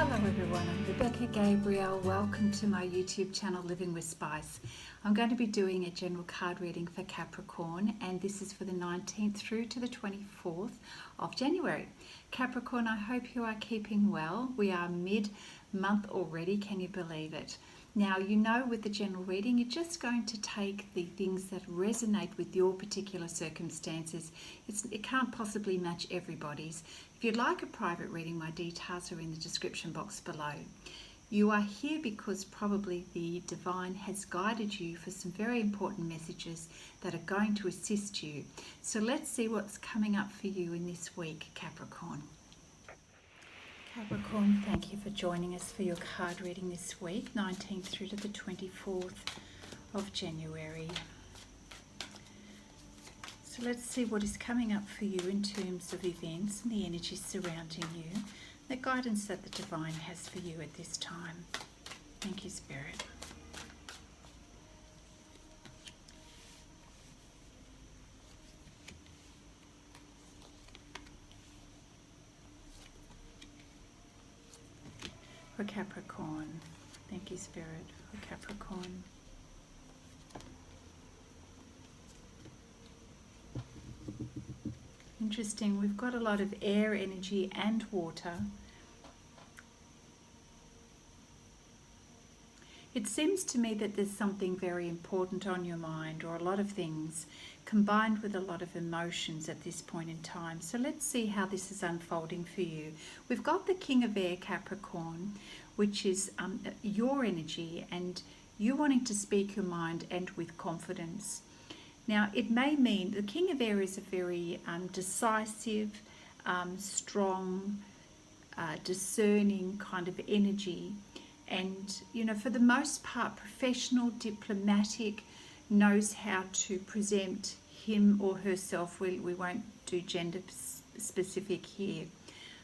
Hello everyone, I'm Rebecca Gabriel. Welcome to my YouTube channel Living with Spice. I'm going to be doing a general card reading for Capricorn, and this is for the 19th through to the 24th of January. Capricorn, I hope you are keeping well. We are mid-month already, can you believe it? Now, you know, with the general reading, you're just going to take the things that resonate with your particular circumstances. It can't possibly match everybody's. If you'd like a private reading, my details are in the description box below. You are here because probably the divine has guided you for some very important messages that are going to assist you. So let's see what's coming up for you in this week, Capricorn. Capricorn, thank you for joining us for your card reading this week, 19th through to the 24th of January. So let's see what is coming up for you in terms of events and the energy surrounding you, the guidance that the divine has for you at this time. Thank you, Spirit. For Capricorn, thank you, Spirit, for Capricorn. Interesting, we've got a lot of air energy and water. It seems to me that there's something very important on your mind, or a lot of things combined with a lot of emotions at this point in time. So let's see how this is unfolding for you. We've got the King of Air Capricorn, which is your energy and you wanting to speak your mind and with confidence. Now, it may mean the King of Air is a very decisive, strong, discerning kind of energy. And, you know, for the most part, professional, diplomatic, knows how to present him or herself. We won't do gender specific here.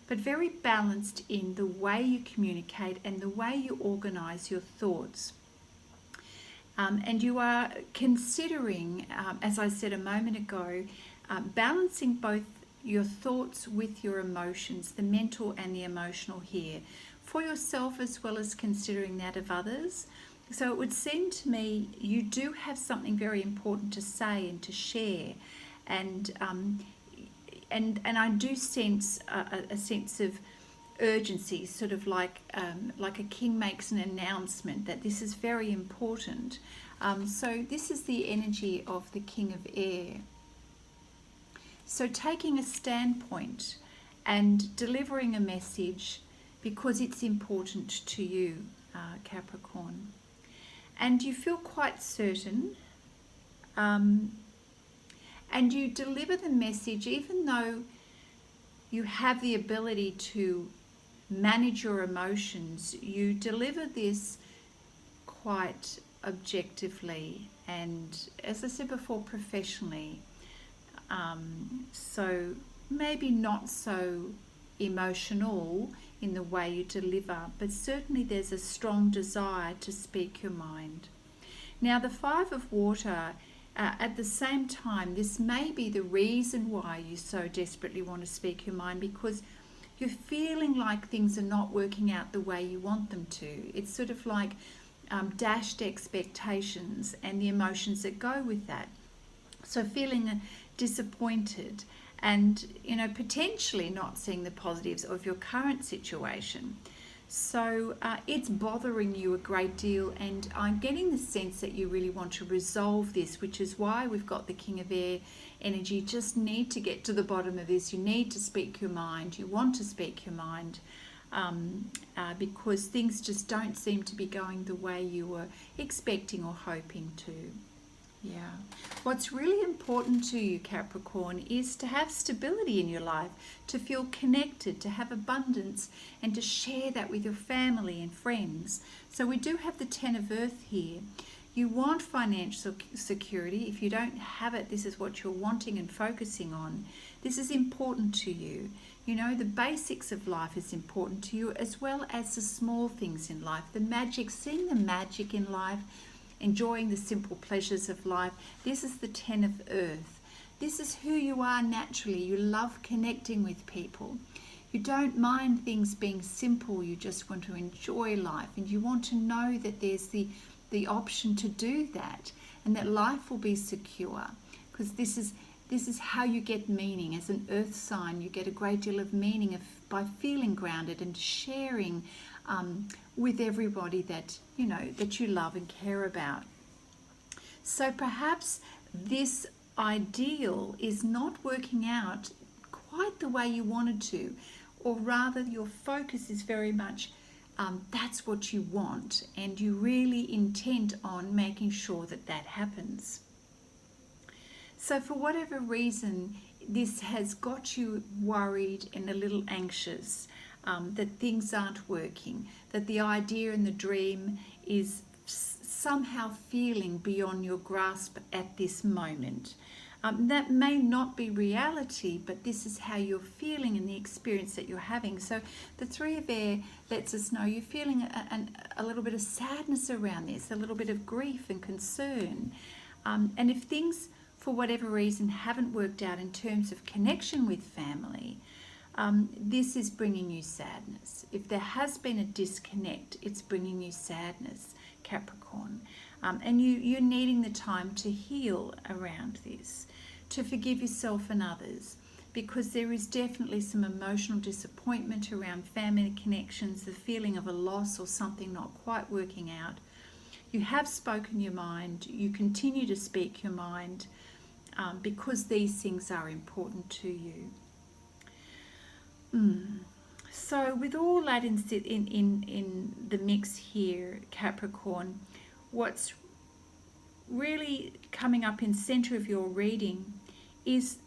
But very balanced in the way you communicate and the way you organize your thoughts. And you are considering, as I said a moment ago, balancing both your thoughts with your emotions, the mental and the emotional here, for yourself as well as considering that of others. So it would seem to me you do have something very important to say and to share, and I do sense a sense of urgency, sort of like a king makes an announcement that this is very important. So this is the energy of the King of Air. So taking a standpoint and delivering a message because it's important to you, Capricorn. And you feel quite certain, and you deliver the message even though you have the ability to manage your emotions. You deliver this quite objectively and, as I said before, professionally. So maybe not so emotional in the way you deliver, but certainly there's a strong desire to speak your mind. Now, the Five of Water, at the same time, this may be the reason why you so desperately want to speak your mind, because you're feeling like things are not working out the way you want them to. It's sort of like dashed expectations and the emotions that go with that. So feeling disappointed and, you know, potentially not seeing the positives of your current situation. So it's bothering you a great deal, and I'm getting the sense that you really want to resolve this, which is why we've got the King of Air energy. You just need to get to the bottom of this. You need to speak your mind. You want to speak your mind because things just don't seem to be going the way you were expecting or hoping to. Yeah. What's really important to you, Capricorn, is to have stability in your life, to feel connected, to have abundance, and to share that with your family and friends. So we do have the Ten of Earth here. You want financial security. If you don't have it, this is what you're wanting and focusing on. This is important to you. You know, the basics of life is important to you, as well as the small things in life, the magic, seeing the magic in life, enjoying the simple pleasures of life. This is the Ten of Earth. This is who you are naturally. You love connecting with people. You don't mind things being simple. You just want to enjoy life, and you want to know that there's the option to do that, and that life will be secure, because this is how you get meaning. As an earth sign, you get a great deal of meaning by feeling grounded and sharing with everybody that you love and care about. So perhaps this ideal is not working out quite the way you wanted to, or rather your focus is very much that's what you want, and you really intent on making sure that that happens. So for whatever reason, this has got you worried and a little anxious, that things aren't working, that the idea and the dream is somehow feeling beyond your grasp at this moment. That may not be reality, but this is how you're feeling and the experience that you're having. So the Three of Air lets us know you're feeling a little bit of sadness around this, a little bit of grief and concern. And if things, for whatever reason, haven't worked out in terms of connection with family, this is bringing you sadness. If there has been a disconnect, it's bringing you sadness, Capricorn. And you're needing the time to heal around this, to forgive yourself and others, because there is definitely some emotional disappointment around family connections, the feeling of a loss or something not quite working out. You have spoken your mind, you continue to speak your mind, because these things are important to you. So with all that in the mix here, Capricorn, what's really coming up in center of your reading is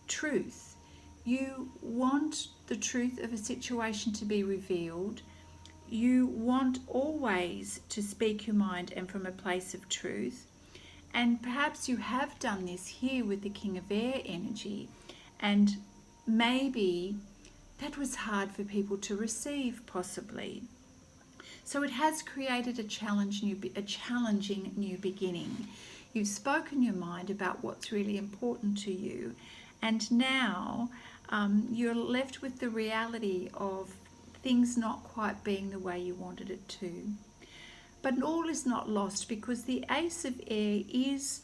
truth. You want the truth of a situation to be revealed. You want always to speak your mind and from a place of truth. And perhaps you have done this here with the King of Air energy, and maybe that was hard for people to receive, possibly. So it has created a challenging new beginning. You've spoken your mind about what's really important to you, and now you're left with the reality of things not quite being the way you wanted it to. But all is not lost, because the Ace of Air is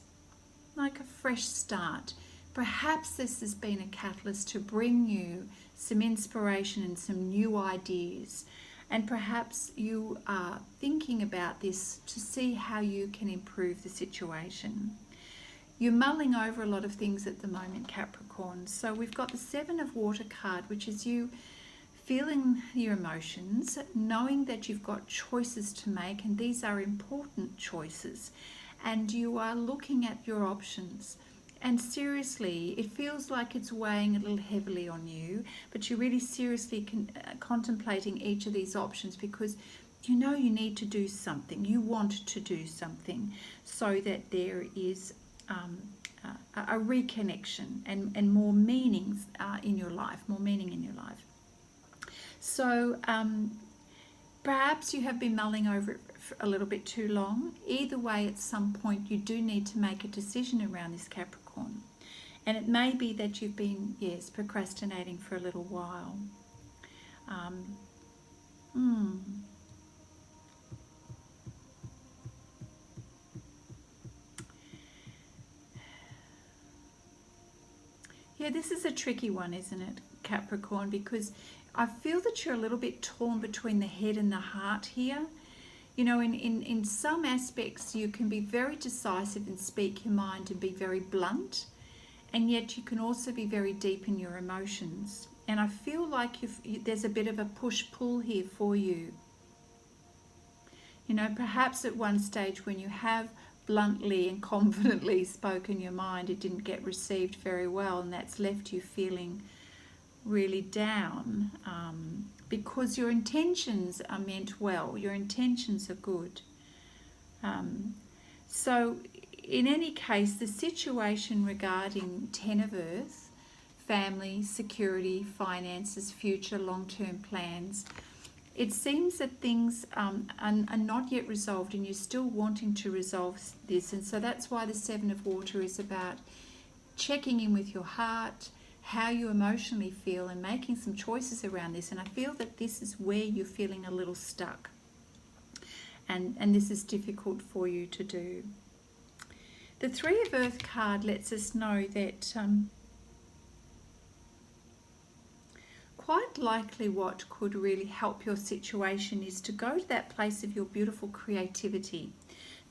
like a fresh start. Perhaps this has been a catalyst to bring you some inspiration and some new ideas. And perhaps you are thinking about this to see how you can improve the situation. You're mulling over a lot of things at the moment, Capricorn. So we've got the Seven of Water card, which is you feeling your emotions, knowing that you've got choices to make, and these are important choices. And you are looking at your options. And seriously, it feels like it's weighing a little heavily on you, but you're really seriously contemplating each of these options, because you know you need to do something. You want to do something so that there is a reconnection and more meanings in your life, more meaning in your life. So perhaps you have been mulling over it for a little bit too long. Either way, at some point you do need to make a decision around this, Capricorn. And it may be that you've been, yes, procrastinating for a little while. Yeah, this is a tricky one, isn't it, Capricorn? Because I feel that you're a little bit torn between the head and the heart here. You know, in some aspects you can be very decisive and speak your mind and be very blunt, and yet you can also be very deep in your emotions. And I feel like there's a bit of a push-pull here for you. You know, perhaps at one stage when you have bluntly and confidently spoken your mind, it didn't get received very well, and that's left you feeling really down, because your intentions are meant well, your intentions are good. So in any case, the situation regarding Ten of Earth, family, security, finances, future, long-term plans, it seems that things are not yet resolved, and you're still wanting to resolve this. And so that's why the Seven of Water is about checking in with your heart, how you emotionally feel and making some choices around this. And I feel that this is where you're feeling a little stuck. And this is difficult for you to do. The Three of Earth card lets us know that quite likely what could really help your situation is to go to that place of your beautiful creativity.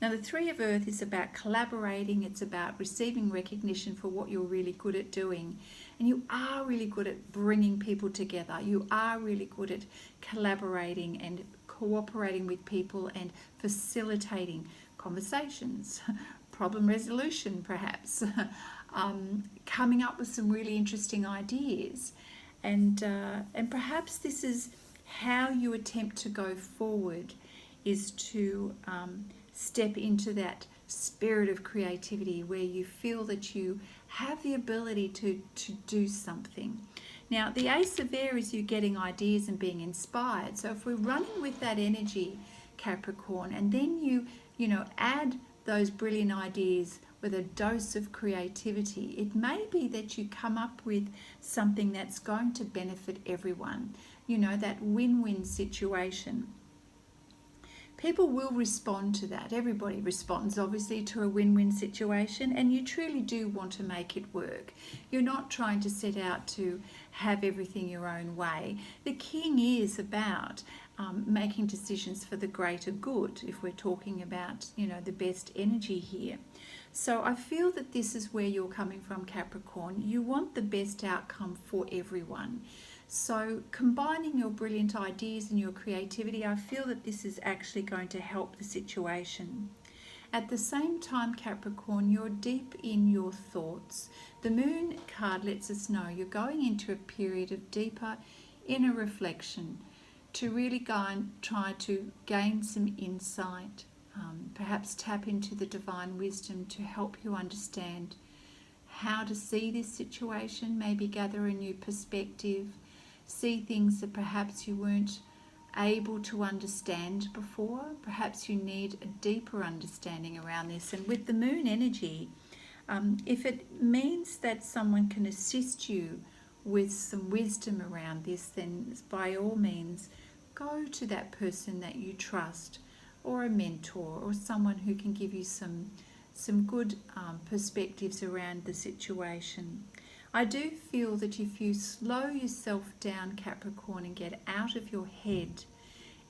Now, the Three of Earth is about collaborating. It's about receiving recognition for what you're really good at doing. And you are really good at bringing people together. You are really good at collaborating and cooperating with people and facilitating conversations, problem resolution perhaps, coming up with some really interesting ideas. And perhaps this is how you attempt to go forward, is to step into that spirit of creativity where you feel that you have the ability to do something. Now, the Ace of Air is you getting ideas and being inspired. So if we're running with that energy, Capricorn, and then you add those brilliant ideas with a dose of creativity, it may be that you come up with something that's going to benefit everyone. That win-win situation. People will respond to that. Everybody responds, obviously, to a win-win situation, and you truly do want to make it work. You're not trying to set out to have everything your own way. The King is about making decisions for the greater good, if we're talking about, the best energy here. So I feel that this is where you're coming from, Capricorn. You want the best outcome for everyone. So combining your brilliant ideas and your creativity, I feel that this is actually going to help the situation. At the same time, Capricorn, you're deep in your thoughts. The Moon card lets us know you're going into a period of deeper inner reflection to really go and try to gain some insight, perhaps tap into the divine wisdom to help you understand how to see this situation, maybe gather a new perspective, see things that perhaps you weren't able to understand before. Perhaps you need a deeper understanding around this. And with the Moon energy, if it means that someone can assist you with some wisdom around this, then by all means go to that person that you trust, or a mentor, or someone who can give you some good perspectives around the situation. I do feel that if you slow yourself down, Capricorn, and get out of your head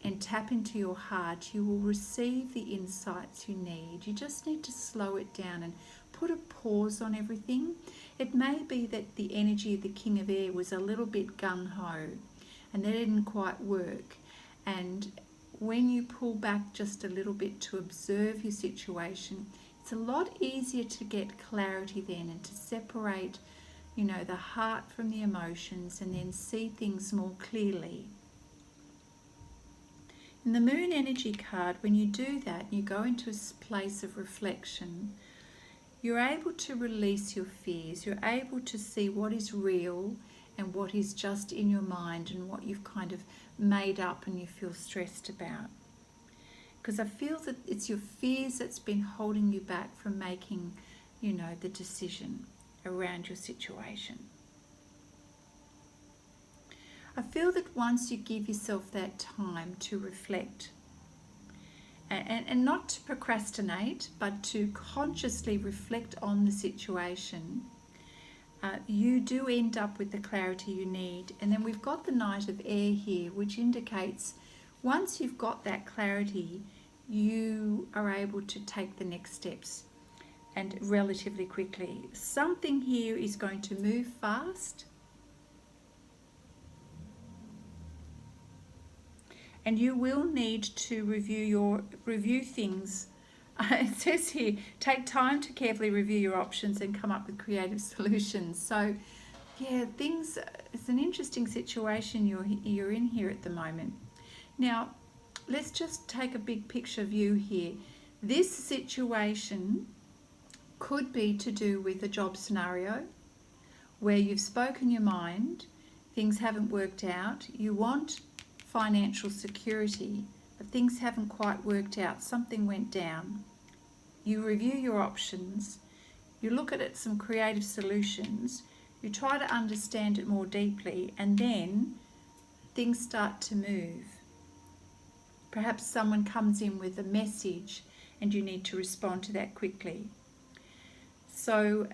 and tap into your heart, you will receive the insights you need. You just need to slow it down and put a pause on everything. It may be that the energy of the King of Air was a little bit gung-ho and that didn't quite work. And when you pull back just a little bit to observe your situation, it's a lot easier to get clarity then and to separate the heart from the emotions and then see things more clearly. In the Moon energy card, when you do that, you go into a place of reflection, you're able to release your fears. You're able to see what is real and what is just in your mind and what you've kind of made up and you feel stressed about. Because I feel that it's your fears that's been holding you back from making, the decision around your situation. I feel that once you give yourself that time to reflect and not to procrastinate, but to consciously reflect on the situation, you do end up with the clarity you need. And then we've got the Knight of Air here, which indicates once you've got that clarity, you are able to take the next steps, and relatively quickly. Something here is going to move fast, and you will need to review things. It says here, take time to carefully review your options and come up with creative solutions. So yeah, it's an interesting situation you're in here at the moment. Now, let's just take a big picture view here. This situation could be to do with a job scenario where you've spoken your mind, things haven't worked out, you want financial security, but things haven't quite worked out, something went down. You review your options, you look at some creative solutions, You try to understand it more deeply, and then things start to move. Perhaps someone comes in with a message and you need to respond to that quickly. So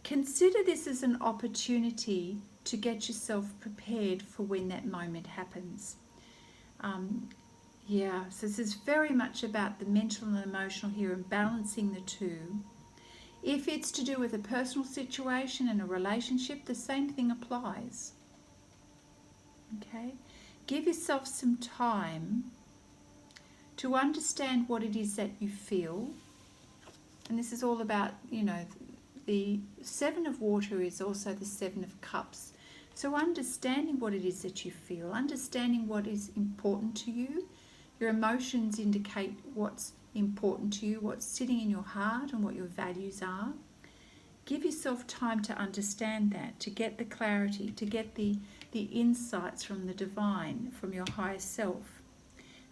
consider this as an opportunity to get yourself prepared for when that moment happens. So this is very much about the mental and emotional here and balancing the two. If it's to do with a personal situation and a relationship, the same thing applies. Okay? Give yourself some time to understand what it is that you feel. And this is all about, the Seven of Water is also the Seven of Cups. So understanding what it is that you feel, understanding what is important to you. Your emotions indicate what's important to you, what's sitting in your heart and what your values are. Give yourself time to understand that, to get the clarity, to get the insights from the divine, from your higher self.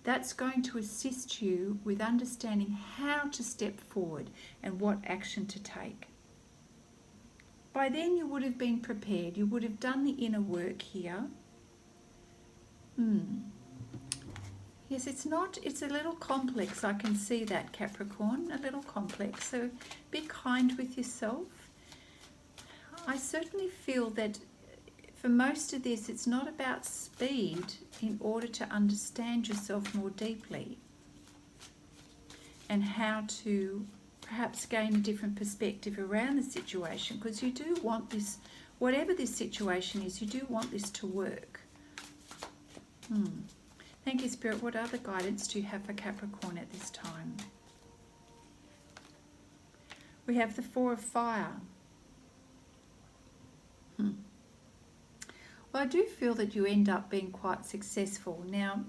That's going to assist you with understanding how to step forward and what action to take. By then you would have been prepared. You would have done the inner work here. Yes, it's a little complex. I can see that, Capricorn, a little complex. So be kind with yourself. I certainly feel that for most of this, it's not about speed in order to understand yourself more deeply and how to perhaps gain a different perspective around the situation, because you do want this, whatever this situation is, you do want this to work. Thank you, Spirit. What other guidance do you have for Capricorn at this time? We have the Four of Fire. Well, I do feel that you end up being quite successful. Now,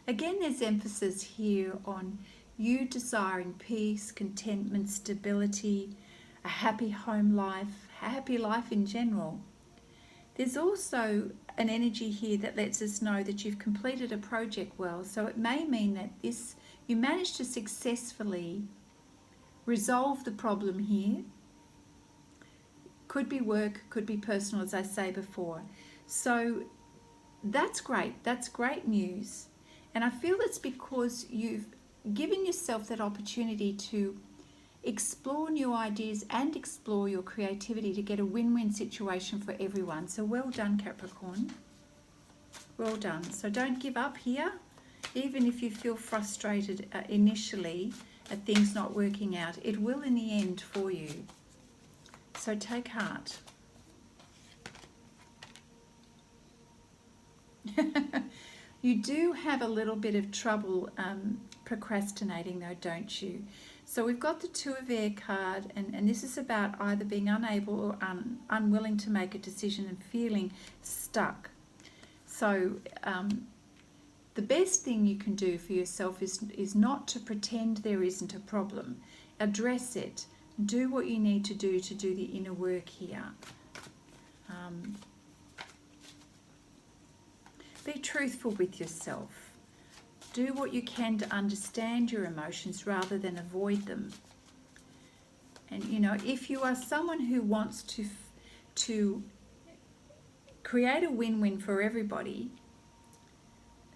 again, there's emphasis here on you desiring peace, contentment, stability, a happy home life, a happy life in general. There's also an energy here that lets us know that you've completed a project well. So it may mean that you managed to successfully resolve the problem here. Could be work, could be personal, as I say before. So that's great. That's great news. And I feel it's because you've given yourself that opportunity to explore new ideas and explore your creativity to get a win-win situation for everyone. So well done, Capricorn. Well done. So don't give up here, even if you feel frustrated initially at things not working out. It will in the end for you. So take heart. You do have a little bit of trouble procrastinating though, don't you? So we've got the Two of Air card, and this is about either being unable or unwilling to make a decision and feeling stuck. So the best thing you can do for yourself is not to pretend there isn't a problem. Address it. Do what you need to do the inner work here. Be truthful with yourself. Do what you can to understand your emotions rather than avoid them. And if you are someone who wants to create a win-win for everybody,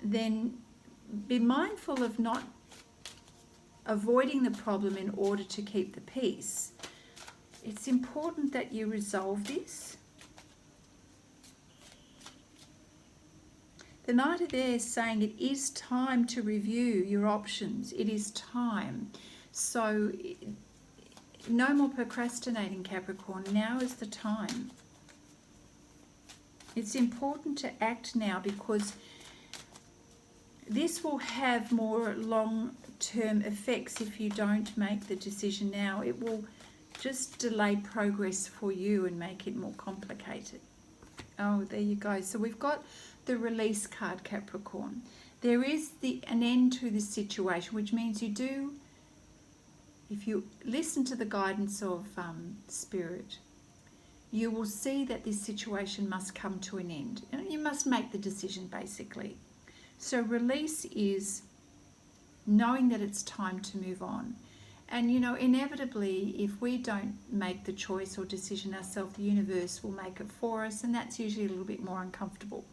then be mindful of not avoiding the problem in order to keep the peace. It's important that you resolve this. The Knight of Air is saying it is time to review your options. It is time. So no more procrastinating, Capricorn. Now is the time. It's important to act now, because this will have more long-term effects if you don't make the decision now. It will just delay progress for you and make it more complicated. Oh, there you go. So we've got the Release card, Capricorn. There is an end to this situation, which means you do, if you listen to the guidance of Spirit, you will see that this situation must come to an end. You must make the decision, basically. So release is knowing that it's time to move on. And you know, inevitably, if we don't make the choice or decision ourselves, the universe will make it for us, and that's usually a little bit more uncomfortable.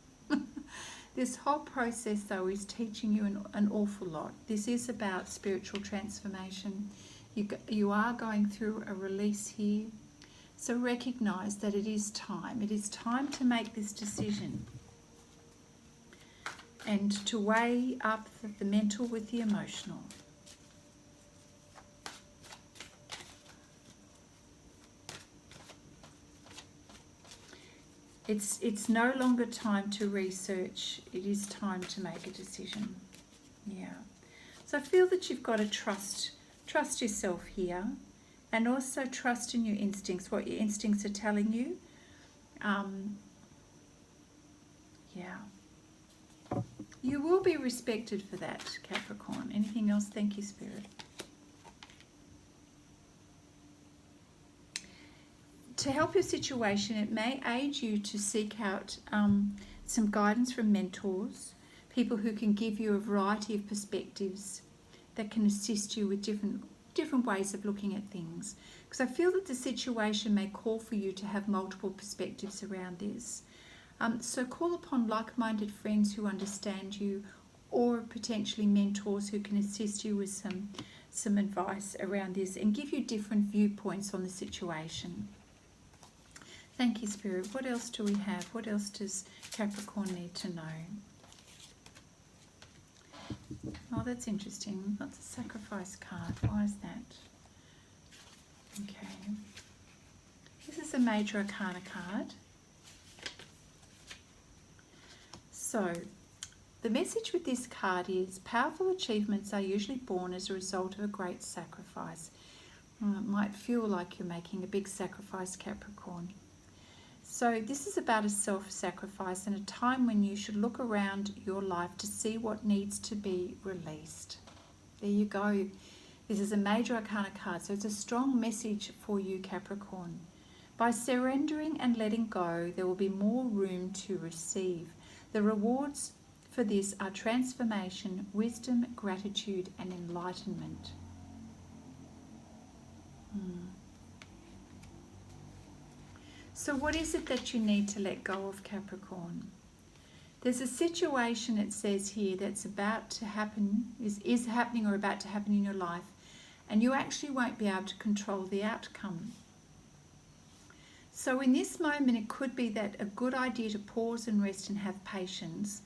This whole process, though, is teaching you an awful lot. This is about spiritual transformation. You are going through a release here. So recognize that it is time. It is time to make this decision and to weigh up the mental with the emotional. It's no longer time to research. It is time to make a decision. Yeah. So I feel that you've got to trust yourself here, and also trust in your instincts, what your instincts are telling you. Yeah. You will be respected for that, Capricorn. Anything else? Thank you, Spirit. To help your situation, it may aid you to seek out some guidance from mentors, people who can give you a variety of perspectives that can assist you with different ways of looking at things. Because I feel that the situation may call for you to have multiple perspectives around this. So call upon like-minded friends who understand you, or potentially mentors who can assist you with some advice around this and give you different viewpoints on the situation. Thank you, Spirit. What else do we have? What else does Capricorn need to know? Oh, that's interesting. That's a sacrifice card. Why is that? Okay. This is a major arcana card. So, the message with this card is powerful achievements are usually born as a result of a great sacrifice. It might feel like you're making a big sacrifice, Capricorn. So this is about a self-sacrifice and a time when you should look around your life to see what needs to be released. There you go. This is a major arcana card, so it's a strong message for you, Capricorn. By surrendering and letting go, there will be more room to receive. The rewards for this are transformation, wisdom, gratitude, and enlightenment. So what is it that you need to let go of, Capricorn? There's a situation, it says here, that's about to happen, is happening or about to happen in your life, and you actually won't be able to control the outcome. So in this moment, it could be that a good idea to pause and rest and have patience,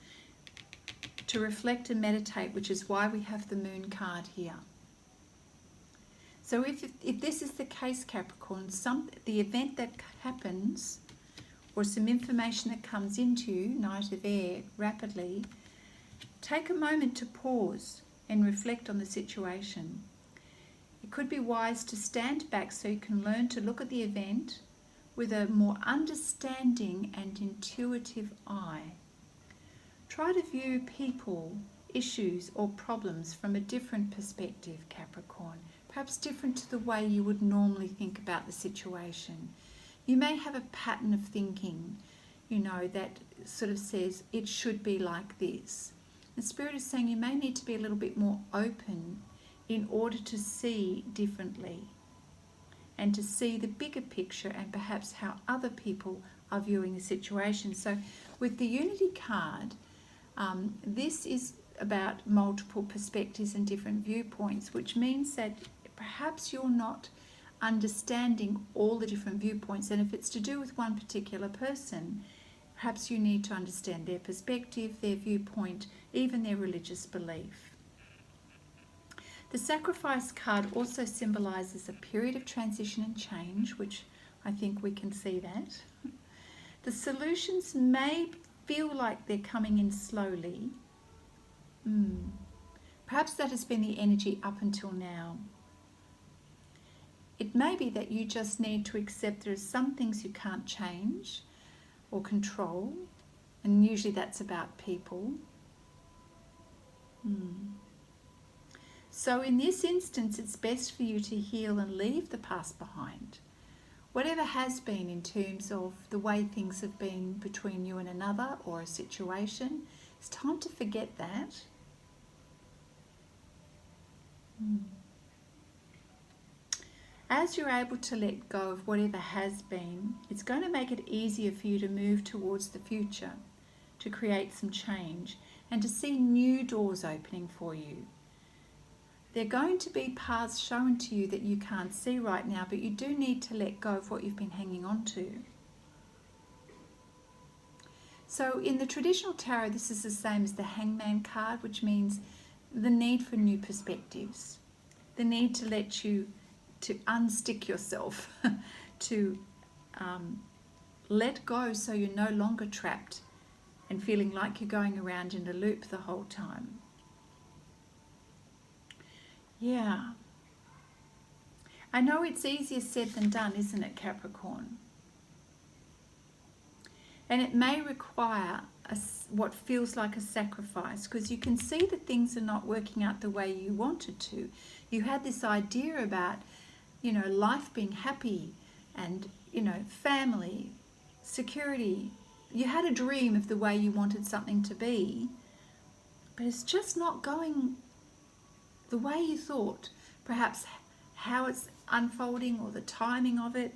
to reflect and meditate, which is why we have the Moon card here. So if this is the case, Capricorn, the event that happens, or some information that comes into you, Knight of Air, rapidly, take a moment to pause and reflect on the situation. It could be wise to stand back so you can learn to look at the event with a more understanding and intuitive eye. Try to view people, issues, or problems from a different perspective, Capricorn. Perhaps different to the way you would normally think about the situation. You may have a pattern of thinking, that sort of says it should be like this. The Spirit is saying you may need to be a little bit more open in order to see differently and to see the bigger picture and perhaps how other people are viewing the situation. So with the Unity card, this is about multiple perspectives and different viewpoints, which means that perhaps you're not understanding all the different viewpoints, and if it's to do with one particular person, perhaps you need to understand their perspective, their viewpoint, even their religious belief. The sacrifice card also symbolises a period of transition and change, which I think we can see that. The solutions may feel like they're coming in slowly. Perhaps that has been the energy up until now. It may be that you just need to accept there are some things you can't change or control, and usually that's about people. So in this instance, it's best for you to heal and leave the past behind. Whatever has been in terms of the way things have been between you and another or a situation, it's time to forget that. As you're able to let go of whatever has been, it's going to make it easier for you to move towards the future, to create some change, and to see new doors opening for you. There are going to be paths shown to you that you can't see right now, but you do need to let go of what you've been hanging on to. So in the traditional tarot, this is the same as the Hangman card, which means the need for new perspectives, the need to let you, to unstick yourself, to let go so you're no longer trapped and feeling like you're going around in a loop the whole time. Yeah. I know it's easier said than done, isn't it, Capricorn? And it may require what feels like a sacrifice, because you can see that things are not working out the way you wanted to. You had this idea about, you know, life being happy and, you know, family, security. You had a dream of the way you wanted something to be, but it's just not going the way you thought. Perhaps how it's unfolding or the timing of it.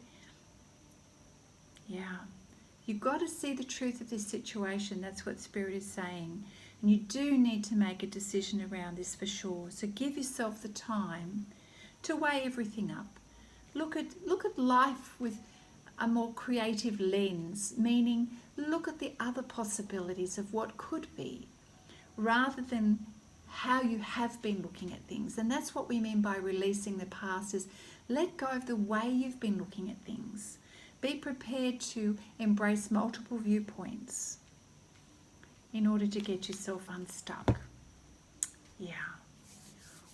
Yeah. You've got to see the truth of this situation. That's what Spirit is saying. And you do need to make a decision around this for sure. So give yourself the time to weigh everything up. Look at life with a more creative lens, meaning look at the other possibilities of what could be, rather than how you have been looking at things. And that's what we mean by releasing the past, is let go of the way you've been looking at things. Be prepared to embrace multiple viewpoints in order to get yourself unstuck. Yeah.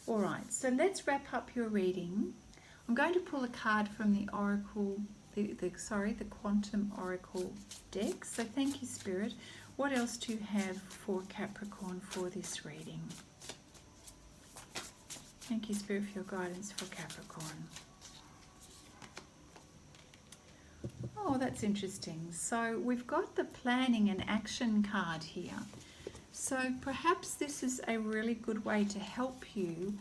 All right, so let's wrap up your reading. I'm going to pull a card from the Oracle, the Quantum Oracle deck. So thank you, Spirit. What else do you have for Capricorn for this reading? Thank you, Spirit, for your guidance for Capricorn. Oh, that's interesting. So we've got the planning and action card here. So perhaps this is a really good way to help you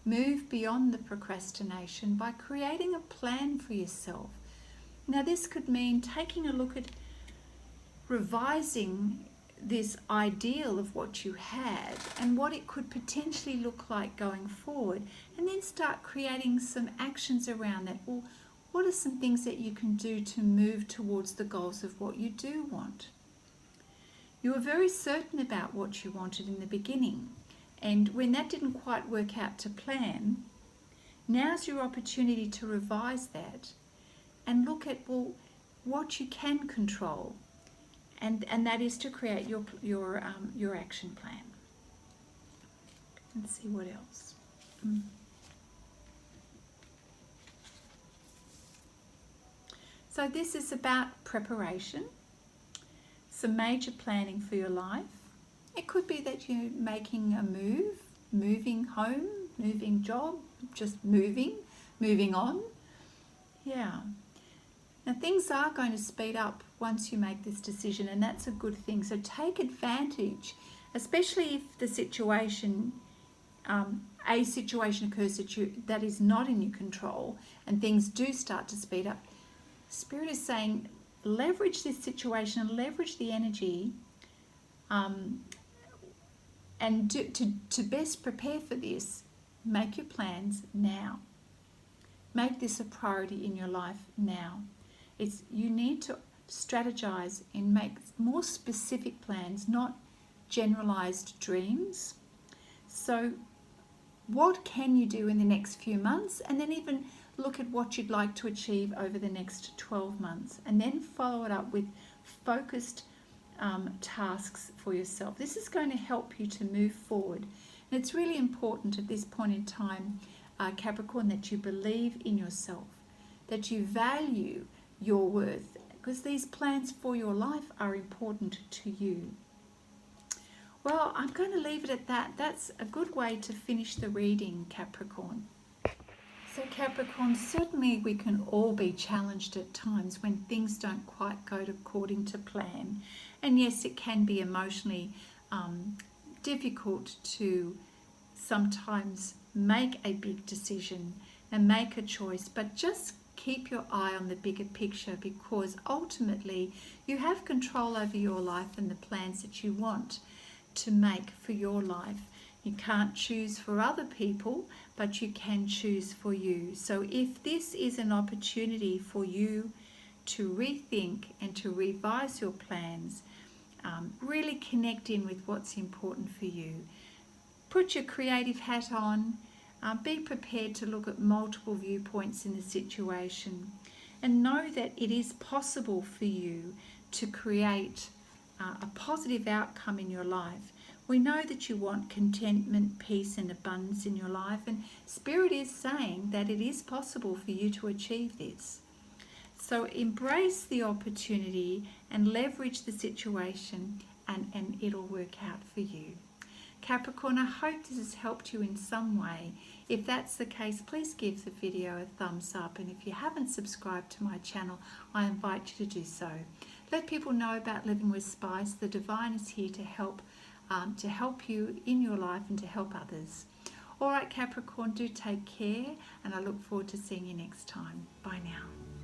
move beyond the procrastination by creating a plan for yourself. Now this could mean taking a look at revising this ideal of what you had and what it could potentially look like going forward, and then start creating some actions around that. Well, what are some things that you can do to move towards the goals of what you do want? You were very certain about what you wanted in the beginning, and when that didn't quite work out to plan, now's your opportunity to revise that and look at, well, what you can control, and that is to create your action plan. Let's see what else. So this is about preparation, some major planning for your life. It could be that you're making a move, moving home, moving job, just moving on. Yeah. Now things are going to speed up once you make this decision, and that's a good thing. So take advantage, especially if the situation, a situation occurs that is not in your control, and things do start to speed up. Spirit is saying, leverage this situation, leverage the energy, and to best prepare for this, make your plans now. Make this a priority in your life now. You need to strategize and make more specific plans, not generalized dreams. So what can you do in the next few months, and then even look at what you'd like to achieve over the next 12 months, and then follow it up with focused tasks for yourself. This is going to help you to move forward. And it's really important at this point in time, Capricorn, that you believe in yourself, that you value your worth, because these plans for your life are important to you. Well, I'm going to leave it at that. That's a good way to finish the reading, Capricorn. So Capricorn, certainly we can all be challenged at times when things don't quite go according to plan. And yes, it can be emotionally difficult to sometimes make a big decision and make a choice, but just keep your eye on the bigger picture, because ultimately you have control over your life and the plans that you want to make for your life. You can't choose for other people, but you can choose for you. So if this is an opportunity for you to rethink and to revise your plans, really connect in with what's important for you. Put your creative hat on. Be prepared to look at multiple viewpoints in the situation, and know that it is possible for you to create a positive outcome in your life. We know that you want contentment, peace and abundance in your life, and Spirit is saying that it is possible for you to achieve this. So embrace the opportunity and leverage the situation, and it'll work out for you. Capricorn, I hope this has helped you in some way. If that's the case, please give the video a thumbs up, and if you haven't subscribed to my channel, I invite you to do so. Let people know about Living with Spice. The Divine is here to help you in your life and to help others. All right, Capricorn, do take care, and I look forward to seeing you next time. Bye now.